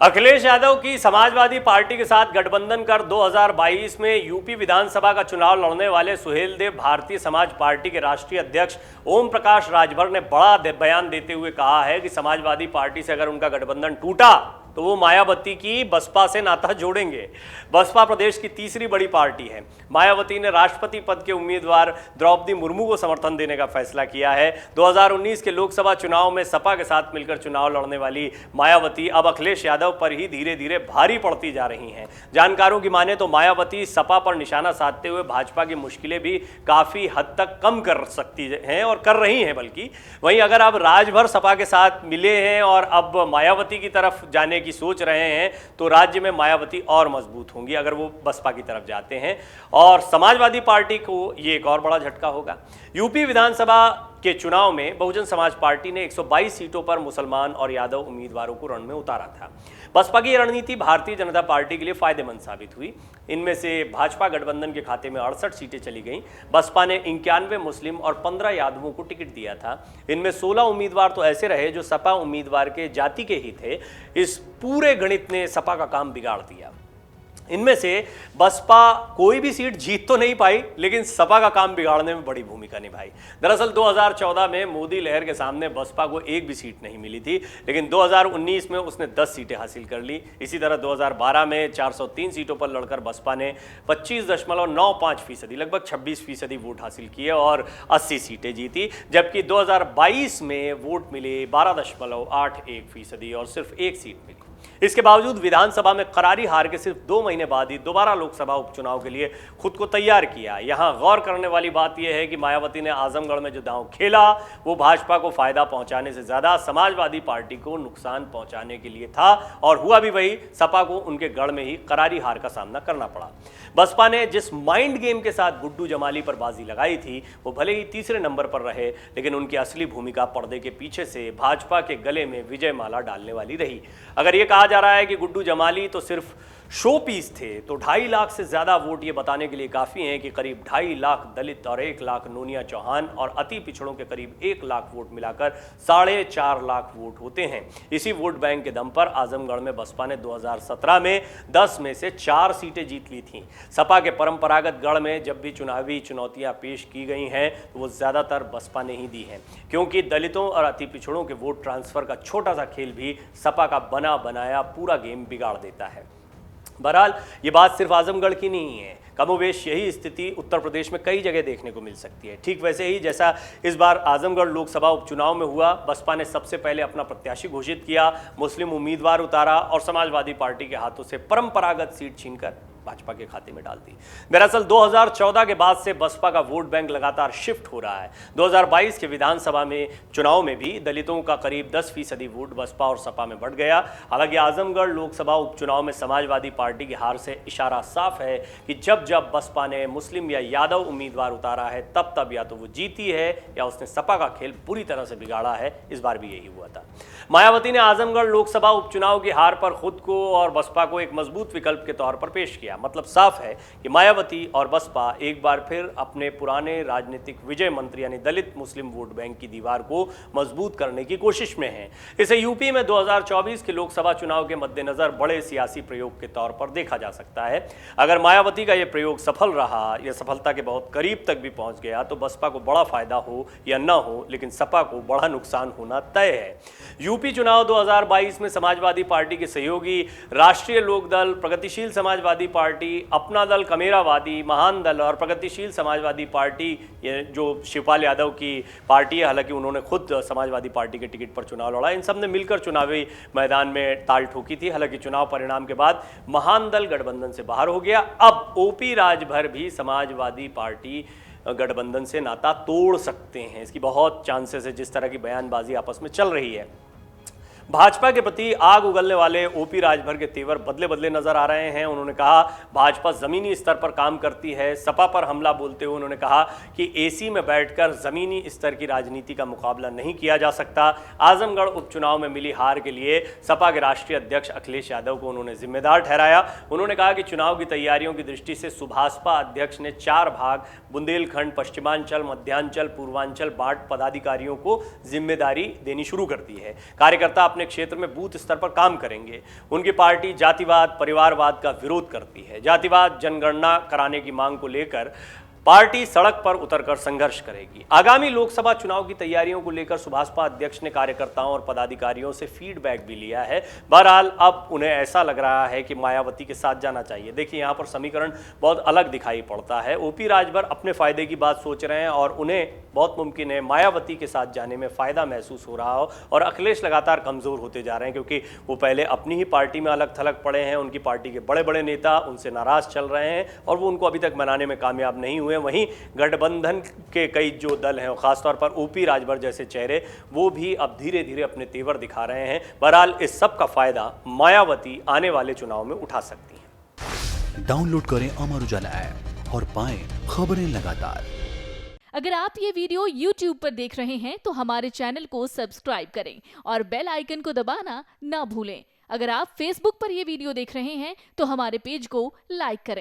अखिलेश यादव की समाजवादी पार्टी के साथ गठबंधन कर 2022 में यूपी विधानसभा का चुनाव लड़ने वाले सुहेलदेव भारतीय समाज पार्टी के राष्ट्रीय अध्यक्ष ओम प्रकाश राजभर ने बड़ा बयान देते हुए कहा है कि समाजवादी पार्टी से अगर उनका गठबंधन टूटा तो वो मायावती की बसपा से नाता जोड़ेंगे। बसपा प्रदेश की तीसरी बड़ी पार्टी है। मायावती ने राष्ट्रपति पद के उम्मीदवार द्रौपदी मुर्मू को समर्थन देने का फैसला किया है। 2019 के लोकसभा चुनाव में सपा के साथ मिलकर चुनाव लड़ने वाली मायावती अब अखिलेश यादव पर ही धीरे धीरे भारी पड़ती जा रही हैं। जानकारों की माने तो मायावती सपा पर निशाना साधते हुए भाजपा की मुश्किलें भी काफी हद तक कम कर सकती हैं और कर रही हैं। बल्कि वहीं अगर अब राजभर सपा के साथ मिले हैं और अब मायावती की तरफ जाने की सोच रहे हैं तो राज्य में मायावती और मजबूत होंगी अगर वो बसपा की तरफ जाते हैं और समाजवादी पार्टी को ये एक और बड़ा झटका होगा। यूपी विधानसभा के चुनाव में बहुजन समाज पार्टी ने 122 सीटों पर मुसलमान और यादव उम्मीदवारों को रण में उतारा था। बसपा की रणनीति भारतीय जनता पार्टी के लिए फायदेमंद साबित हुई। इनमें से भाजपा गठबंधन के खाते में 68 सीटें चली गईं। बसपा ने 91 मुस्लिम और 15 यादवों को टिकट दिया था। इनमें 16 उम्मीदवार तो ऐसे रहे जो सपा उम्मीदवार के जाति के ही थे। इस पूरे गणित ने सपा का काम बिगाड़ दिया। इनमें से बसपा कोई भी सीट जीत तो नहीं पाई लेकिन सपा का काम बिगाड़ने में बड़ी भूमिका निभाई। दरअसल 2014 में मोदी लहर के सामने बसपा को एक भी सीट नहीं मिली थी, लेकिन 2019 में उसने 10 सीटें हासिल कर ली। इसी तरह 2012 में 403 सीटों पर लड़कर बसपा ने 25.95% लगभग 26% वोट हासिल किए और 80 सीटें जीती, जबकि 2022 में वोट मिले 12.81% और सिर्फ एक सीट मिली। इसके बावजूद विधानसभा में करारी हार के सिर्फ 2 महीने बाद ही दोबारा लोकसभा उपचुनाव के लिए खुद को तैयार किया। यहां गौर करने वाली बात यह है कि मायावती ने आजमगढ़ में जो दांव खेला वो भाजपा को फायदा पहुंचाने से ज्यादा समाजवादी पार्टी को नुकसान पहुंचाने के लिए था और हुआ भी वही। सपा को उनके गढ़ में ही करारी हार का सामना करना पड़ा। बसपा ने जिस माइंड गेम के साथ गुड्डू जमाली पर बाजी लगाई थी वो भले ही तीसरे नंबर पर रहे, लेकिन उनकी असली भूमिका पर्दे के पीछे से भाजपा के गले में विजय माला डालने वाली रही। अगर ये कहा जा रहा है कि गुड्डू जमाली तो सिर्फ शो पीस थे तो 2.5 लाख से ज्यादा वोट ये बताने के लिए काफी हैं कि करीब 2.5 लाख दलित और 1 लाख नोनिया चौहान और अति पिछड़ों के करीब 1 लाख वोट मिलाकर 4.5 लाख वोट होते हैं। इसी वोट बैंक के दम पर आजमगढ़ में बसपा ने 2017 में 10 में से 4 सीटें जीत ली थीं। सपा के परंपरागत गढ़ में जब भी चुनावी चुनौतियां पेश की गई हैं तो वो ज्यादातर बसपा ने ही दी हैं, क्योंकि दलितों और अति पिछड़ों के वोट ट्रांसफर का छोटा सा खेल भी सपा का बना बनाया पूरा गेम बिगाड़ देता है। बहरहाल ये बात सिर्फ आजमगढ़ की नहीं है, कमोवेश यही स्थिति उत्तर प्रदेश में कई जगह देखने को मिल सकती है। ठीक वैसे ही जैसा इस बार आजमगढ़ लोकसभा उपचुनाव में हुआ, बसपा ने सबसे पहले अपना प्रत्याशी घोषित किया, मुस्लिम उम्मीदवार उतारा और समाजवादी पार्टी के हाथों से परंपरागत सीट छीनकर भाजपा के खाते में डाल दी। दरअसल 2014 के बाद से बसपा का वोट बैंक लगातार शिफ्ट हो रहा है। 2022 के विधानसभा में चुनाव में भी दलितों का करीब 10% वोट बसपा और सपा में बढ़ गया। हालांकि आजमगढ़ लोकसभा उपचुनाव में समाजवादी पार्टी की हार से इशारा साफ है कि जब जब बसपा ने मुस्लिम या यादव उम्मीदवार उतारा है तब या तो वो जीती है या उसने सपा का खेल बुरी तरह से बिगाड़ा है। इस बार भी यही हुआ था। मायावती ने आजमगढ़ लोकसभा उपचुनाव की हार पर खुद को और बसपा को एक मजबूत विकल्प के तौर पर पेश किया। मतलब साफ है कि मायावती और बसपा एक बार फिर अपने पुराने राजनीतिक विजय मंत्र यानी दलित मुस्लिम वोट बैंक की दीवार को मजबूत करने की कोशिश में हैं। इसे यूपी में 2024 के लोकसभा चुनाव के मद्देनजर बड़े सियासी प्रयोग के तौर पर देखा जा सकता है। अगर मायावती का यह प्रयोग सफल रहा या सफलता के बहुत करीब तक भी पहुंच गया तो बसपा को बड़ा फायदा हो या न हो, लेकिन सपा को बड़ा नुकसान होना तय है। यूपी चुनाव 2022 में समाजवादी पार्टी के सहयोगी राष्ट्रीय लोकदल, प्रगतिशील समाजवादी पार्टी, अपना दल, कमेरावादी, महान दल और प्रगतिशील समाजवादी पार्टी, ये जो शिवपाल यादव की पार्टी है, हालांकि उन्होंने खुद समाजवादी पार्टी के टिकट पर चुनाव लड़ा, इन सब ने मिलकर चुनावी मैदान में ताल ठोकी थी। हालांकि चुनाव परिणाम के बाद महान दल गठबंधन से बाहर हो गया। अब ओपी राजभर भी समाजवादी पार्टी गठबंधन से नाता तोड़ सकते हैं, इसकी बहुत चांसेस है जिस तरह की बयानबाजी आपस में चल रही है। भाजपा के प्रति आग उगलने वाले ओपी राजभर के तेवर बदले बदले नजर आ रहे हैं। उन्होंने कहा भाजपा जमीनी स्तर पर काम करती है। सपा पर हमला बोलते हुए उन्होंने कहा कि एसी में बैठकर जमीनी स्तर की राजनीति का मुकाबला नहीं किया जा सकता। आजमगढ़ उपचुनाव में मिली हार के लिए सपा के राष्ट्रीय अध्यक्ष अखिलेश यादव को उन्होंने जिम्मेदार ठहराया। उन्होंने कहा कि चुनाव की तैयारियों की दृष्टि से सुभाषपा अध्यक्ष ने 4 भाग बुंदेलखंड, पश्चिमांचल, मध्यांचल, पूर्वांचल बांट पदाधिकारियों को जिम्मेदारी देनी शुरू कर दी है। कार्यकर्ता अपने क्षेत्र में बूथ स्तर पर काम करेंगे। उनकी पार्टी जातिवाद, परिवारवाद का विरोध करती है। जातिवाद जनगणना कराने की मांग को लेकर पार्टी सड़क पर उतरकर संघर्ष करेगी। आगामी लोकसभा चुनाव की तैयारियों को लेकर सुभाषपा अध्यक्ष ने कार्यकर्ताओं और पदाधिकारियों से फीडबैक भी लिया है। बहरहाल अब उन्हें ऐसा लग रहा है कि मायावती के साथ जाना चाहिए। देखिए, यहाँ पर समीकरण बहुत अलग दिखाई पड़ता है। ओपी राजभर अपने फायदे की बात सोच रहे हैं और उन्हें बहुत मुमकिन है मायावती के साथ जाने में फायदा महसूस हो रहा हो, और अखिलेश लगातार कमजोर होते जा रहे हैं क्योंकि वो पहले अपनी ही पार्टी में अलग थलग पड़े हैं। उनकी पार्टी के बड़े बड़े नेता उनसे नाराज चल रहे हैं और वो उनको अभी तक मनाने में कामयाब नहीं हुए। वहीं गठबंधन के कई जो दल हैं, खासतौर पर ओपी राजभर जैसे चेहरे, वो भी अब धीरे धीरे अपने तेवर दिखा रहे हैं। बहरहाल इस सब का फायदा मायावती आने वाले चुनाव में उठा सकती हैं। डाउनलोड करें अमर उजाला ऐप और पाएं खबरें लगातार। अगर आप ये वीडियो YouTube पर देख रहे हैं तो हमारे चैनल को सब्सक्राइब करें और बेल आइकन को दबाना ना भूलें। अगर आप Facebook पर ये वीडियो देख रहे हैं तो हमारे पेज को लाइक करें।